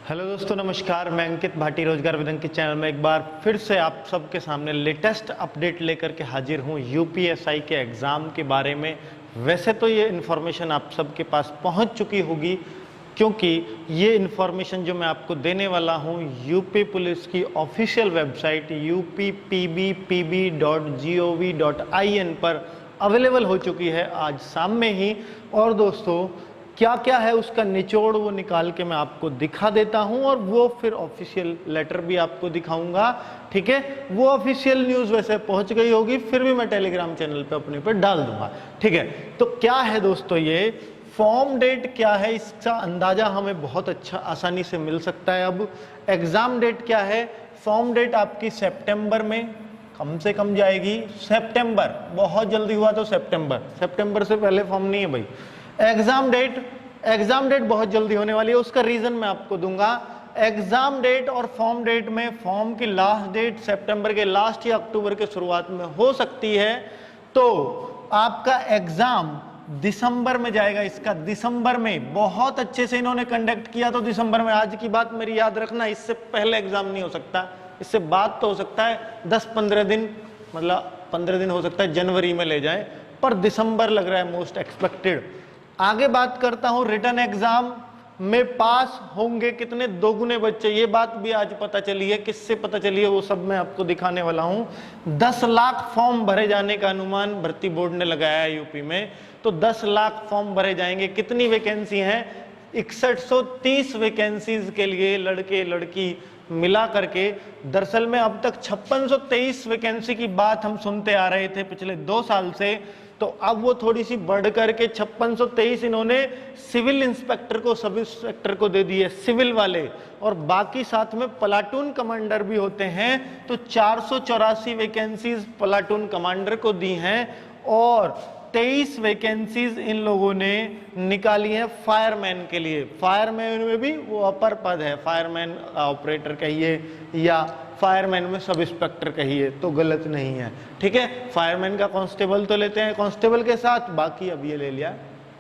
Hello दोस्तों, नमस्कार। मैं अंकित भाटी रोजगार विदन के चैनल में एक बार फिर से आप सबके सामने लेटेस्ट अपडेट लेकर के हाजिर हूं यूपीएसआई के एग्ज़ाम के बारे में। वैसे तो ये इन्फॉर्मेशन आप सबके पास पहुंच चुकी होगी, क्योंकि ये इन्फॉर्मेशन जो मैं आपको देने वाला हूं यूपी पुलिस की ऑफिशियल वेबसाइट uppbpb.gov.in पर अवेलेबल हो चुकी है आज शाम में ही। और दोस्तों, क्या क्या है उसका निचोड़ वो निकाल के मैं आपको दिखा देता हूं, और वो फिर ऑफिशियल लेटर भी आपको दिखाऊंगा। ठीक है, वो ऑफिशियल न्यूज़ वैसे पहुंच गई होगी, फिर भी मैं टेलीग्राम चैनल पे अपने पर डाल दूंगा। ठीक है, तो क्या है दोस्तों, ये फॉर्म डेट क्या है इसका अंदाजा हमें बहुत अच्छा आसानी से मिल सकता है। अब एग्जाम डेट क्या है? फॉर्म डेट आपकी सितंबर में कम से कम जाएगी। सितंबर, बहुत जल्दी हुआ तो सितंबर से पहले फॉर्म नहीं है भाई। एग्जाम डेट बहुत जल्दी होने वाली है, उसका रीजन मैं आपको दूंगा। एग्जाम डेट और फॉर्म डेट में फॉर्म की लास्ट डेट सितंबर के लास्ट या अक्टूबर के शुरुआत में हो सकती है, तो आपका एग्जाम दिसंबर में जाएगा। इसका दिसंबर में बहुत अच्छे से इन्होंने कंडक्ट किया, तो दिसंबर में। आज की बात मेरी याद रखना, इससे पहले एग्जाम नहीं हो सकता, इससे बाद तो हो सकता है 10-15 दिन, मतलब 15 दिन हो सकता है जनवरी में ले जाए, पर दिसंबर लग रहा है मोस्ट एक्सपेक्टेड। आगे बात करता हूं, रिटन एग्जाम में पास होंगे कितने? 2 गुने बच्चे। ये बात भी आज पता चली है। किससे पता चली है वो सब मैं आपको दिखाने वाला हूं। 10 लाख फॉर्म भरे जाने का अनुमान भर्ती बोर्ड ने लगाया है यूपी में, तो 10 लाख फॉर्म भरे जाएंगे। कितनी वैकेंसी हैं? 6130 वैकेंसीज के लिए लड़के लड़की मिला करके। दरअसल में अब तक 5623 वैकेंसी की बात हम सुनते आ रहे थे पिछले 2 साल से, तो अब वो थोड़ी सी बढ़ करके 5623 इन्होंने सिविल इंस्पेक्टर को, सब इंस्पेक्टर को दे दिए, सिविल वाले, और बाकी साथ में प्लाटून कमांडर भी होते हैं, तो 484 वैकेंसीज प्लाटून कमांडर को दी हैं, और 23 वैकेंसीज इन लोगों ने निकाली हैं फायरमैन के लिए। फायरमैन में भी वो अपर पद है, फायरमैन ऑपरेटर कहिए या फायरमैन में सब इंस्पेक्टर कहिए तो गलत नहीं है। ठीक है, फायरमैन का कांस्टेबल तो लेते हैं कांस्टेबल के साथ, बाकी अब ये ले लिया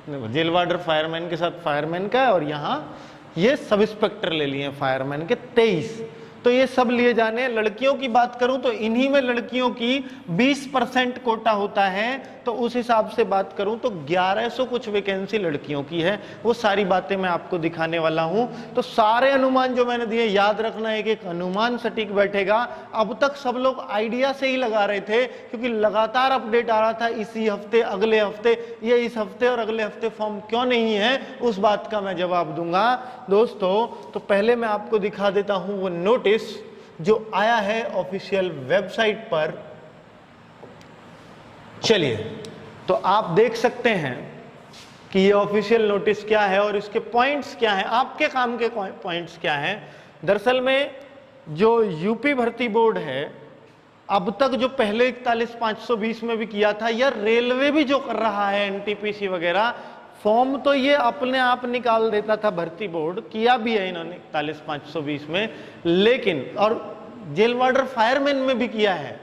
जेल वार्डर फायरमैन के साथ फायरमैन का, और यहाँ ये सब इंस्पेक्टर ले लिए फायरमैन के 23, तो ये सब लिए जाने हैं। लड़कियों की बात करूं तो इन्हीं में लड़कियों की 20% कोटा होता है, तो उस हिसाब से बात करूं तो 1100 कुछ वैकेंसी लड़कियों की है। वो सारी बातें मैं आपको दिखाने वाला हूं। तो सारे अनुमान जो मैंने दिए याद रखना है कि एक अनुमान सटीक बैठेगा। अब तक सब लोग आइडिया से ही लगा रहे थे, क्योंकि लगातार अपडेट आ रहा था इसी हफ्ते, अगले हफ्ते, ये इस हफ्ते और अगले हफ्ते फॉर्म क्यों नहीं है, उस बात का मैं जवाब दूंगा दोस्तों। तो पहले मैं आपको दिखा देता हूं वो नोटिस जो आया है ऑफिशियल वेबसाइट पर। चलिए, तो आप देख सकते हैं कि ये ऑफिशियल नोटिस क्या है और इसके पॉइंट्स क्या हैं, आपके काम के पॉइंट्स क्या हैं। दरअसल में जो यूपी भर्ती बोर्ड है, अब तक जो पहले 41,520 में भी किया था, या रेलवे भी जो कर रहा है एनटीपीसी वगैरह, फॉर्म तो ये अपने आप निकाल देता था भर्ती बोर्ड, किया भी है इन्होंने 41,520 में, लेकिन और जेल वार्डर फायरमैन में भी किया है।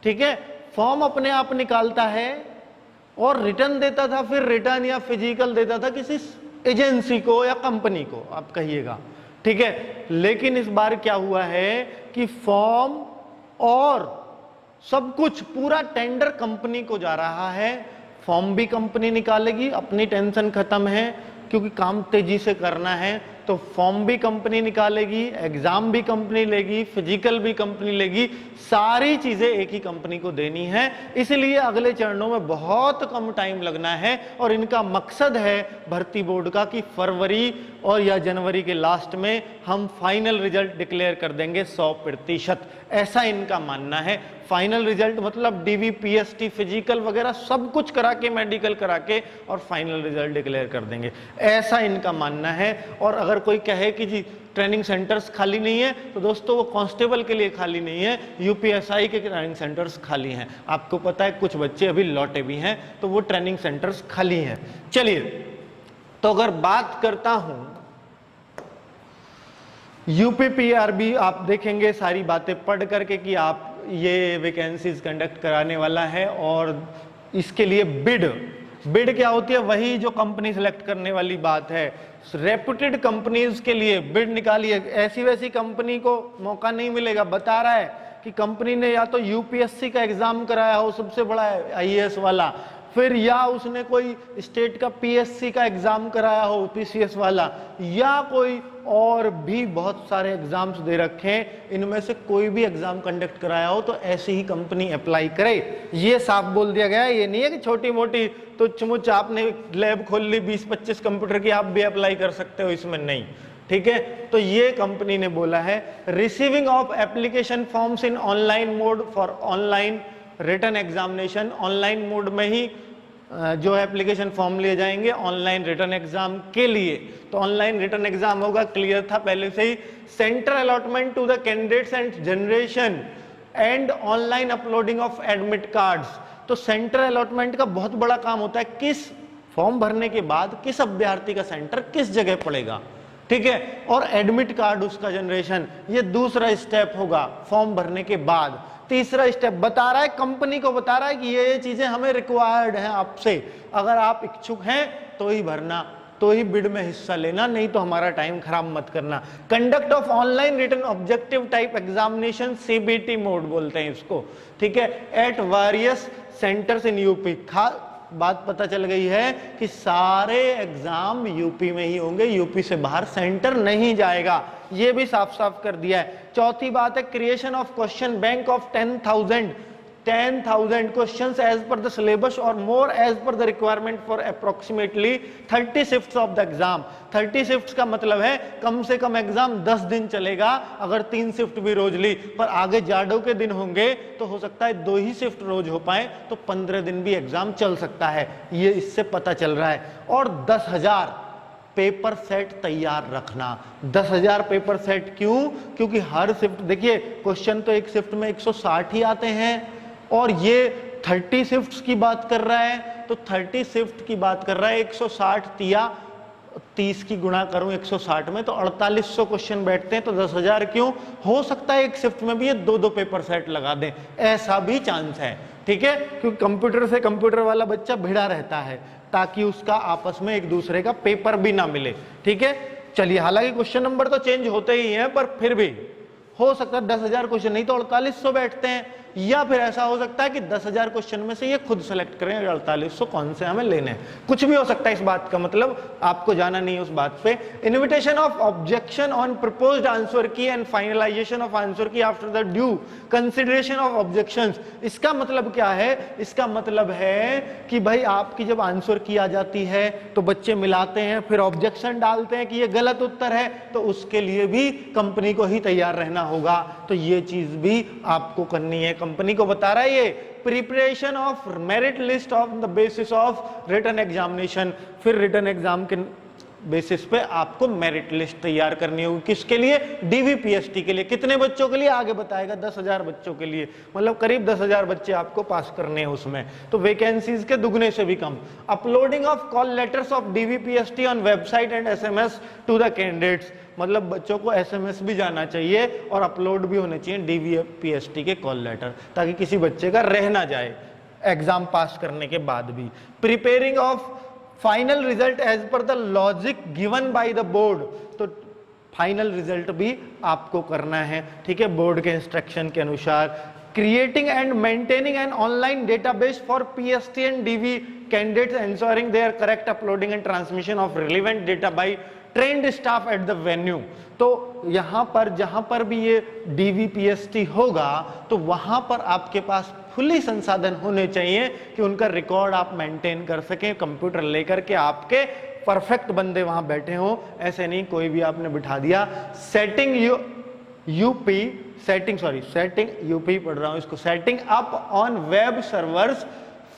ठीक है, फॉर्म अपने आप निकालता है और रिटर्न देता था, फिर रिटर्न या फिजिकल देता था किसी एजेंसी को या कंपनी को, आप कहिएगा। ठीक है, लेकिन इस बार क्या हुआ है कि फॉर्म और सब कुछ पूरा टेंडर कंपनी को जा रहा है। फॉर्म भी कंपनी निकालेगी, अपनी टेंशन खत्म है, क्योंकि काम तेजी से करना है, तो फॉर्म भी कंपनी निकालेगी, एग्जाम भी कंपनी लेगी, फिजिकल भी कंपनी लेगी, सारी चीजें एक ही कंपनी को देनी है। इसलिए अगले चरणों में बहुत कम टाइम लगना है, और इनका मकसद है भर्ती बोर्ड का कि फरवरी और या जनवरी के लास्ट में हम फाइनल रिजल्ट डिक्लेयर कर देंगे 100%, ऐसा इनका मानना है। फाइनल रिजल्ट मतलब डीवी, पीएसटी, फिजिकल वगैरह सब कुछ करा के, मेडिकल करा के, और फाइनल रिजल्ट डिक्लेयर कर देंगे, ऐसा इनका मानना है। और अगर कोई कहे कि जी ट्रेनिंग सेंटर्स खाली नहीं है, तो दोस्तों वो कांस्टेबल के लिए खाली नहीं है, यूपीएसआई के ट्रेनिंग सेंटर्स खाली हैं। आपको पता है कुछ बच्चे अभी लौटे भी हैं, तो वो ट्रेनिंग सेंटर्स खाली हैं। चलिए, तो अगर बात करता हूं यूपीपीआरबी, आप देखेंगे सारी बातें पढ़ करके कि आप ये वैकेंसीज कंडक्ट कराने वाला है, और इसके लिए बिड बिड क्या होती है? वही जो कंपनी सिलेक्ट करने वाली बात है। रेप्यूटेड कंपनीज के लिए बिड निकालिए, ऐसी वैसी कंपनी को मौका नहीं मिलेगा। बता रहा है कि कंपनी ने या तो यूपीएससी का एग्जाम कराया हो, सबसे बड़ा आईएएस वाला, फिर या उसने कोई स्टेट का पीएससी का एग्जाम कराया हो, पीसीएस वाला, या कोई और भी बहुत सारे एग्जाम्स दे रखे हैं, इनमें से कोई भी एग्जाम कंडक्ट कराया हो तो ऐसी ही कंपनी अप्लाई करे। ये साफ बोल दिया गया है। ये नहीं है कि छोटी मोटी तुच्छ-मुच्छ आपने लैब खोल ली 20-25 कंप्यूटर की, आप भी अप्लाई कर सकते हो, इसमें नहीं। ठीक है, तो ये कंपनी ने बोला है receiving of application forms in online mode for online written examination. Online mode में ही जो एप्लीकेशन फॉर्म लिए जाएंगे ऑनलाइन रिटन एग्जाम के लिए। तो ऑनलाइन रिटन एग्जाम होगा, क्लियर था पहले से ही। Centre allotment to the candidates and generation and online uploading of admit cards. तो सेंटर अलॉटमेंट का बहुत बड़ा काम होता है, किस फॉर्म भरने के बाद किस अभ्यर्थी का सेंटर किस जगह पड़ेगा, ठीक है। और एडमिट कार्ड उसका जनरेशन, ये दूसरा स्टेप होगा फॉर्म भरने के बाद। तीसरा स्टेप बता रहा है, कंपनी को बता रहा है कि ये चीजें हमें रिक्वायर्ड हैं आपसे, अगर आप इच्छुक हैं तो ही भरना, तो ही बिड में हिस्सा लेना, नहीं तो हमारा टाइम खराब मत करना। Conduct of online written objective type examination, CBT mode बोलते हैं इसको, ठीक है, at various centres in UP. बात पता चल गई है कि सारे एग्जाम यूपी में ही होंगे, यूपी से बाहर सेंटर नहीं जाएगा, ये भी साफ साफ कर दिया है। चौथी बात है creation of question bank of 10,000 questions as per the syllabus और more as per the requirement for approximately 30 shifts of the exam. 30 shifts का मतलब है कम से कम एग्जाम 10 दिन चलेगा, अगर 3 शिफ्ट भी रोज ली, पर आगे जाड़ों के दिन होंगे तो हो सकता है 2 ही शिफ्ट रोज हो पाए, तो 15 दिन भी एग्जाम चल सकता है, ये इससे पता चल रहा है। और 10,000 पेपर सेट तैयार रखना। 10,000 पेपर सेट क्यों? क्योंकि हर शिफ्ट, देखिए क्वेश्चन तो एक शिफ्ट में 160 ही आते हैं, और ये 30 शिफ्ट्स की बात कर रहा है, तो 30 शिफ्ट की बात कर रहा है, 160 तिया 30 की गुणा करूं 160 में तो 4800 क्वेश्चन बैठते हैं, तो 10,000 क्यों? हो सकता है एक शिफ्ट में भी ये 2-2 पेपर सेट लगा दें, ऐसा भी चांस है, ठीक है, क्योंकि कंप्यूटर से कंप्यूटर वाला बच्चा भिड़ा रहता है ताकि उसका आपस में एक दूसरे का पेपर भी ना मिले, ठीक है। चलिए, हालांकि क्वेश्चन नंबर तो चेंज होते ही हैं, पर फिर भी हो सकता है 10,000 क्वेश्चन नहीं तो 4800 बैठते हैं, या फिर ऐसा हो सकता है कि 10,000 क्वेश्चन में से ये खुद सेलेक्ट करें 4800 कौन से हमें लेने हैं, कुछ भी हो सकता है इस बात का, मतलब आपको जाना नहीं है उस बात पे। Invitation of objection on proposed answer की एंड फाइनलाइजेशन ऑफ आंसर की after the due consideration of objections. इसका मतलब क्या है? इसका मतलब है कि भाई आपकी जब आंसर की आ जाती है तो बच्चे मिलाते हैं, फिर ऑब्जेक्शन डालते हैं कि ये गलत उत्तर है, तो उसके लिए भी कंपनी को ही तैयार रहना होगा, तो ये चीज भी आपको करनी है। कंपनी को बता रहा है ये preparation of merit list of the basis of written examination, फिर रिटन एग्जाम के बेसिस पे आपको मेरिट लिस्ट तैयार करनी होगी, किसके लिए? डीवीपीएसटी के लिए। कितने बच्चों के लिए? आगे बताएगा, 10,000 बच्चों के लिए, मतलब करीब 10,000 बच्चे आपको पास करने हैं उसमें, तो वैकेंसीज के दुगने से भी कम। Uploading of call letters of DVPST on website and SMS to the candidates, मतलब बच्चों को एसएमएस भी जाना चाहिए और अपलोड भी होने चाहिए डीवीपीएसटी के कॉल लेटर, ताकि किसी बच्चे का रह ना जाए एग्जाम पास करने के बाद भी। Preparing of final result as per the logic given by the board, तो फाइनल रिजल्ट भी आपको करना है, ठीक है, बोर्ड के इंस्ट्रक्शन के अनुसार। Creating and maintaining an online database for PST and DV candidates ensuring their correct uploading and transmission of relevant data by trained staff at the venue. तो यहां पर जहां पर भी ये डीवीपीएसटी होगा तो वहां पर आपके पास खुली संसाधन होने चाहिए कि उनका रिकॉर्ड आप मेंटेन कर सकें, कंप्यूटर लेकर के आपके परफेक्ट बंदे वहां बैठे हों, ऐसे नहीं कोई भी आपने बिठा दिया। सेटिंग यूपी पढ़ रहा हूं इसको, setting up on web servers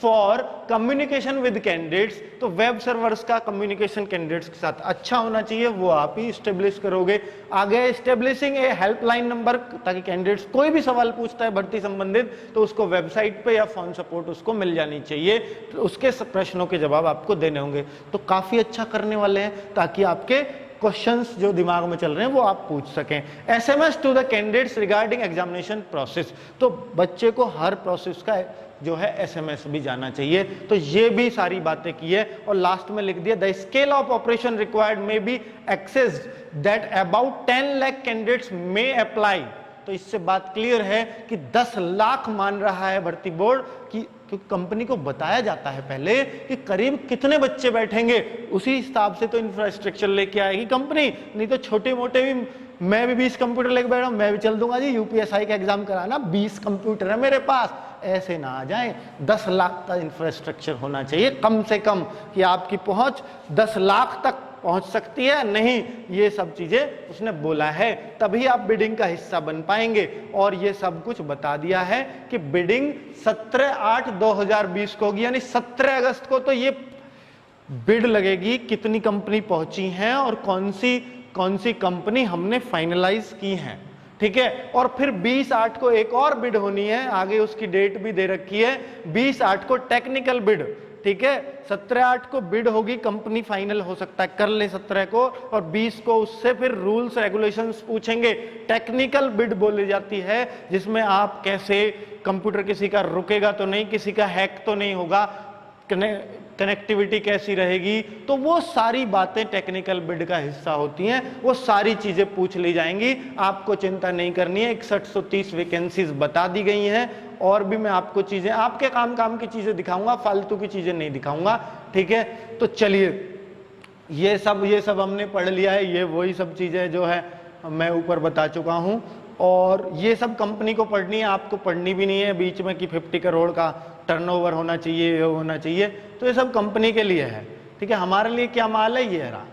for communication with candidates, तो वेब सर्वर्स का कम्युनिकेशन कैंडिडेट्स के साथ अच्छा होना चाहिए, वो आप ही स्टेब्लिश करोगे। आगे एस्टेब्लिशिंग ए हेल्पलाइन नंबर, ताकि कैंडिडेट्स कोई भी सवाल पूछता है भर्ती संबंधित तो उसको वेबसाइट पे या फोन सपोर्ट उसको मिल जानी चाहिए, तो उसके प्रश्नों के जवाब आपको देने होंगे। तो काफी अच्छा करने वाले हैं ताकि आपके क्वेश्चंस जो दिमाग में चल रहे हैं वो आप पूछ सकें। SMS to the candidates regarding examination process, तो बच्चे को हर प्रोसेस का जो है SMS भी जाना चाहिए। तो ये भी सारी बातें की है। और लास्ट में लिख दिया the scale of operation required may be exceeded that about 10 lakh candidates may apply. तो इससे बात क्लियर है कि 10 लाख मान रहा है भर्ती बोर्ड कि कंपनी को बताया जाता है पहले कि करीब कितने बच्चे बैठेंगे, उसी हिसाब से तो इंफ्रास्ट्रक्चर लेके आएगी कंपनी। नहीं तो छोटे मोटे भी, मैं भी 20 कंप्यूटर लेके बैठा हूं, मैं भी चल दूंगा जी UPSI का एग्जाम कराना, 20 कंप्यूटर है मेरे पास, ऐसे ना आ जाए। 10 लाख का इंफ्रास्ट्रक्चर होना चाहिए कम से कम कि आपकी पहुंच 10 लाख तक पहुंच सकती है नहीं, ये सब चीजें उसने बोला है, तभी आप बिडिंग का हिस्सा बन पाएंगे। और ये सब कुछ बता दिया है कि बिडिंग 17/8/2020 को होगी, यानी 17 अगस्त को तो ये बिड लगेगी कितनी कंपनी पहुंची हैं और कौन सी कंपनी हमने फाइनलाइज की हैं, ठीक है। और फिर 20/8 को एक और बिड होनी है, आगे उसकी डेट भी दे रखी है, 20/8 को टेक्निकल बिड, ठीक है। 17/8 को बिड होगी, कंपनी फाइनल हो सकता है कर ले 17 को, और 20 को उससे फिर रूल्स रेगुलेशंस पूछेंगे। टेक्निकल बिड बोली जाती है जिसमें आप कैसे, कंप्यूटर किसी का रुकेगा तो नहीं, किसी का हैक तो नहीं होगा, कनेक्टिविटी कैसी रहेगी, तो वो सारी बातें टेक्निकल बिड का हिस्सा होती हैं। वो सारी चीजें पूछ ली जाएंगी, आपको चिंता नहीं करनी है। 6130 वैकेंसीज बता दी गई हैं, और भी मैं आपको चीजें, आपके काम की चीजें दिखाऊंगा, फालतू की चीजें नहीं दिखाऊंगा, ठीक है। तो चलिए, ये सब हमने पढ़ लिया है, ये वही सब चीजें जो है मैं ऊपर बता चुका हूं। और ये सब कंपनी को पढ़नी है, आपको पढ़नी भी नहीं है बीच में कि 50 करोड़ का टर्नओवर होना चाहिए, ये होना चाहिए, तो ये सब कंपनी के लिए है, ठीक है। हमारे लिए क्या माल है, ये रहा,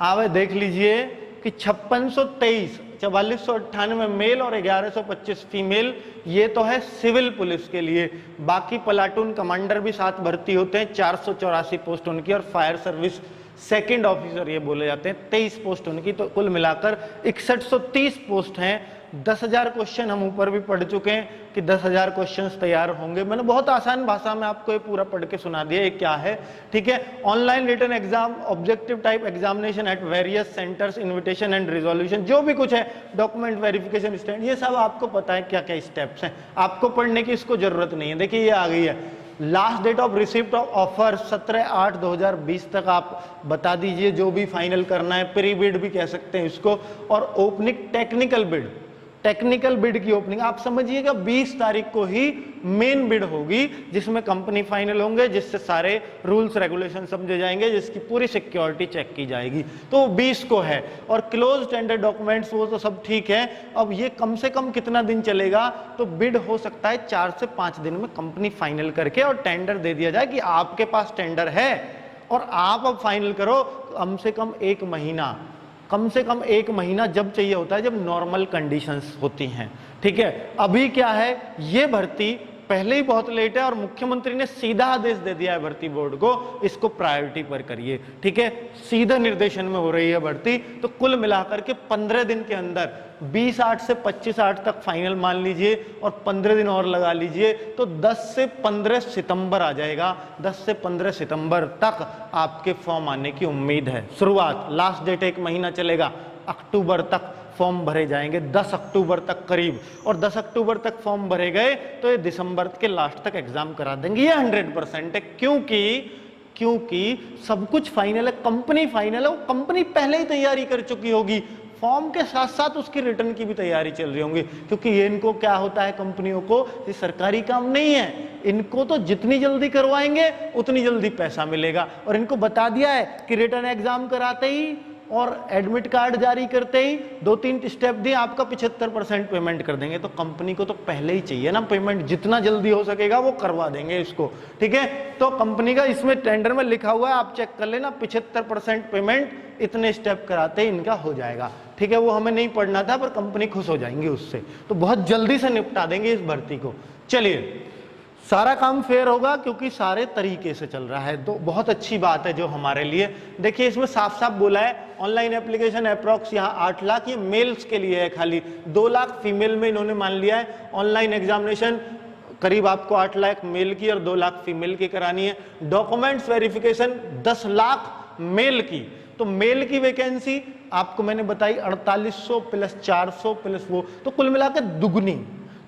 आवे देख लीजिए कि 5623, 4498 मेल और 1125 फीमेल, ये तो है सिविल पुलिस के लिए। बाकी प्लाटून कमांडर भी साथ भर्ती होते हैं, 484 पोस्ट उनकी, और फायर सर्विस सेकंड ऑफिसर ये बोले जाते हैं, 23 पोस्ट उनकी। तो कुल मिलाकर 6130 पोस्ट हैं। 10,000 क्वेश्चन हम ऊपर भी पढ़ चुके हैं कि 10,000 क्वेश्चंस तैयार होंगे। मैंने बहुत आसान भाषा में आपको ये पूरा पढ़ के सुना दिया ये क्या है, ठीक है। Online written exam, objective type examination at various centres, invitation and resolution, जो भी कुछ है, डॉक्यूमेंट वेरिफिकेशन स्टैंड, ये सब आपको पता है क्या क्या स्टेप्स हैं, आपको पढ़ने की इसको जरूरत नहीं है। देखिए ये आ गई है, last date of receipt of offer 17/8/2020 तक आप बता दीजिए जो भी फाइनल करना है, प्री बिड भी कह सकते हैं इसको, और ओपनिंग टेक्निकल बिड की ओपनिंग आप समझिएगा 20 तारीख को ही मेन बिड होगी, जिसमें कंपनी फाइनल होंगे, जिससे सारे रूल्स रेगुलेशन समझे जाएंगे, जिसकी पूरी सिक्योरिटी चेक की जाएगी, तो 20 को है। और क्लोज टेंडर डॉक्यूमेंट्स वो तो सब ठीक है। अब ये कम से कम कितना दिन चलेगा, तो बिड हो सकता है 4 से 5 दिन में कंपनी फाइनल करके और टेंडर दे दिया जाए कि आपके पास टेंडर है और आप अब फाइनल करो। कम से कम 1 महीना जब चाहिए होता है, जब नॉर्मल कंडीशंस होती हैं, ठीक है। अभी क्या है, ये भर्ती पहले ही बहुत लेट है और मुख्यमंत्री ने सीधा आदेश दे दिया है भर्ती बोर्ड को, इसको प्रायोरिटी पर करिए, ठीक है। सीधा निर्देशन में हो रही है भर्ती। तो कुल मिलाकर के 15 दिन के अंदर 20/8 से 25/8 तक फाइनल मान लीजिए और 15 दिन और लगा लीजिए, तो 10 से 15 सितंबर आ जाएगा। 10 से 15 सितंबर तक आपके फॉर्म आने की उम्मीद है। शुरुआत, लास्ट डेट 1 महीना चलेगा, अक्टूबर तक फॉर्म भरे जाएंगे, 10 अक्टूबर तक करीब, और 10 अक्टूबर तक फॉर्म भरे गए तो ये दिसंबर के लास्ट तक एग्जाम करा देंगे, ये 100% है। क्योंकि सब कुछ फाइनल है, कंपनी फाइनल है, वो कंपनी पहले ही तैयारी कर चुकी होगी, फॉर्म के साथ साथ उसकी रिटर्न की भी तैयारी चल रही होंगी। क्योंकि ये इनको क्या होता है, कंपनियों को ये सरकारी काम नहीं है, इनको तो जितनी जल्दी करवाएंगे उतनी जल्दी पैसा मिलेगा। और इनको बता दिया है कि रिटर्न एग्जाम कराते ही और एडमिट कार्ड जारी करते ही 2-3 स्टेप दिए, आपका 75% पेमेंट कर देंगे। तो कंपनी को तो पहले ही चाहिए ना पेमेंट, जितना जल्दी हो सकेगा वो करवा देंगे इसको, ठीक है। तो कंपनी का इसमें टेंडर में लिखा हुआ है, आप चेक कर लेना, 75% पेमेंट इतने स्टेप कराते ही इनका हो जाएगा, ठीक है। वो हमें नहीं पढ़ना था, पर कंपनी खुश हो जाएंगी उससे, तो बहुत जल्दी से निपटा देंगे इस भर्ती को। चलिए, सारा काम फेयर होगा क्योंकि सारे तरीके से चल रहा है, तो बहुत अच्छी बात है जो हमारे लिए। देखिए इसमें साफ साफ बोला है, ऑनलाइन एप्लीकेशन अप्रॉक्स यहाँ 8 लाख, ये मेल्स के लिए है खाली, 2 लाख फीमेल में इन्होंने मान लिया है। ऑनलाइन एग्जामिनेशन करीब आपको 8 लाख मेल की और 2 लाख फीमेल की करानी है। डॉक्यूमेंट्स वेरिफिकेशन 10 लाख मेल की, तो मेल की वैकेंसी आपको मैंने बताई 4800 प्लस 400 प्लस वो, तो कुल मिलाकर दुगनी,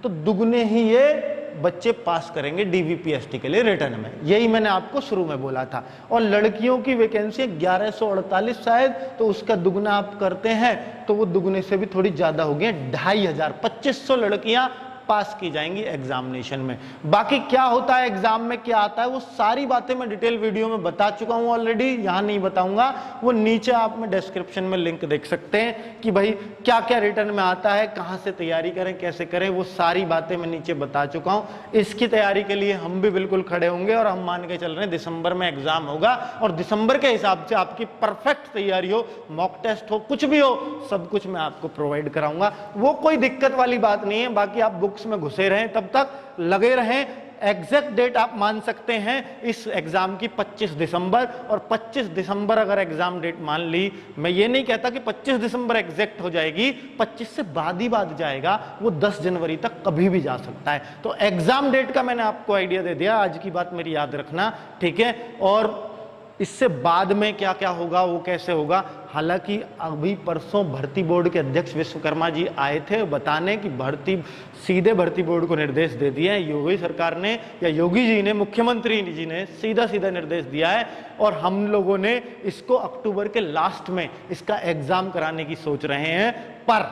तो दुगने ही ये बच्चे पास करेंगे डीवीपीएसटी के लिए रिटर्न में, यही मैंने आपको शुरू में बोला था। और लड़कियों की वैकेंसी 1148 शायद, तो उसका दुगना आप करते हैं तो वो दुगने से भी थोड़ी ज्यादा हो गई, 2500, 2500 लड़कियां पास की जाएंगी एग्जामिनेशन में। बाकी क्या होता है एग्जाम में, क्या आता है, वो सारी बातें मैं डिटेल वीडियो में बता चुका हूं ऑलरेडी, यहां नहीं बताऊंगा, वो नीचे आप में डिस्क्रिप्शन में लिंक देख सकते हैं कि भाई क्या क्या रिटर्न में आता है, कहां से तैयारी करें, कैसे करें, वो सारी बातें मैं नीचे बता चुका हूं। इसकी तैयारी के लिए हम भी बिल्कुल खड़े होंगे और हम मान के चल रहे हैं दिसंबर में एग्जाम होगा और दिसंबर के हिसाब से आपकी परफेक्ट तैयारी हो, मॉक टेस्ट हो, कुछ भी हो, सब कुछ मैं आपको प्रोवाइड कराऊंगा। वो कोई दिक्कत वाली बात नहीं है। बाकी आप बुक्स में घुसे रहें, तब तक लगे रहें। एग्जैक्ट डेट आप मान सकते हैं इस एग्जाम की 25 दिसंबर, और 25 दिसंबर अगर एग्जाम डेट मान ली, मैं ये नहीं कहता कि 25 दिसंबर एग्जैक्ट हो जाएगी, 25 से बाद ही बाद जाएगा, वो 10 जनवरी तक कभी भी जा सकता है। तो एग्जाम डेट का मैंने आपको आइडिया दे दिया, आज की बात मेरी याद रखना, ठीक है। और इससे बाद में क्या क्या होगा, वो कैसे होगा, हालांकि अभी परसों भर्ती बोर्ड के अध्यक्ष विश्वकर्मा जी आए थे बताने कि सीधे भर्ती बोर्ड को निर्देश दे दिए हैं योगी सरकार ने, या योगी जी ने, मुख्यमंत्री जी ने सीधा सीधा निर्देश दिया है, और हम लोगों ने इसको अक्टूबर के लास्ट में इसका एग्जाम कराने की सोच रहे हैं। पर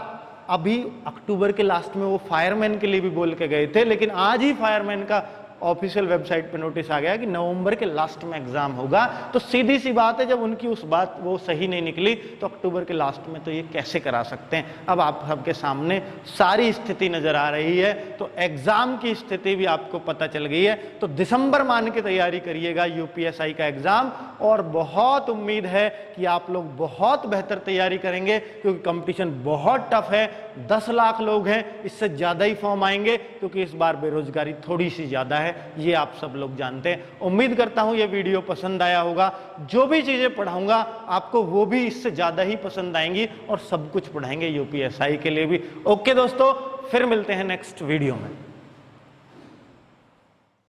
अभी अक्टूबर के लास्ट में वो फायरमैन के लिए भी बोल के गए थे, लेकिन आज ही फायरमैन का ऑफिशियल वेबसाइट पे नोटिस आ गया कि नवंबर के लास्ट में एग्जाम होगा। तो सीधी सी बात है, जब उनकी उस बात वो सही नहीं निकली तो अक्टूबर के लास्ट में तो ये कैसे करा सकते हैं। अब आप सबके सामने सारी स्थिति नजर आ रही है, तो एग्जाम की स्थिति भी आपको पता चल गई है। तो दिसंबर मान के तैयारी करिएगा यूपीएसआई का एग्जाम, और बहुत उम्मीद है कि आप लोग बहुत बेहतर तैयारी करेंगे, क्योंकि कंपटीशन बहुत टफ है। 10 लाख लोग हैं, इससे ज्यादा ही फॉर्म आएंगे, क्योंकि इस बार बेरोजगारी थोड़ी सी ज्यादा है, ये आप सब लोग जानते हैं। उम्मीद करता हूं ये वीडियो पसंद आया होगा। जो भी चीजें पढ़ाऊंगा आपको वो भी इससे ज्यादा ही पसंद आएंगी, और सब कुछ पढ़ाएंगे यूपीएसआई के लिए भी। ओके दोस्तों, फिर मिलते हैं नेक्स्ट वीडियो में।